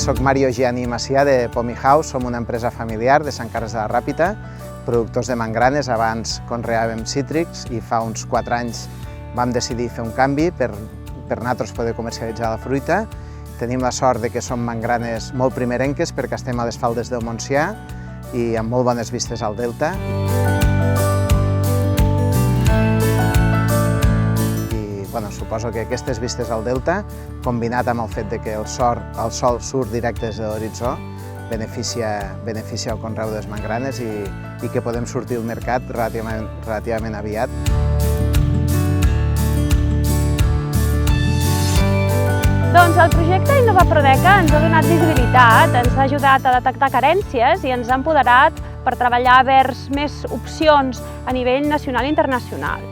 Soc Mario Gianni Macià de Pomi House, som una empresa familiar de Sant Carles de la Ràpita, productors de mangranes. Abans conreàvem cítrics i fa uns 4 anys vam decidir fer un canvi per nosaltres poder comercialitzar la fruita. Tenim la sort de que són mangranes molt primerenques perquè estem a les faldes del Montsià i amb molt bones vistes al delta. Suposo que aquestes vistes al delta, combinat amb el fet que el sol surt directe des de l'horitzó, beneficia el conreu de les mangranes i que podem sortir al mercat relativament aviat. Doncs el projecte Innova Prodeca ens ha donat visibilitat, ens ha ajudat a detectar carències i ens ha empoderat per treballar vers més opcions a nivell nacional i internacional.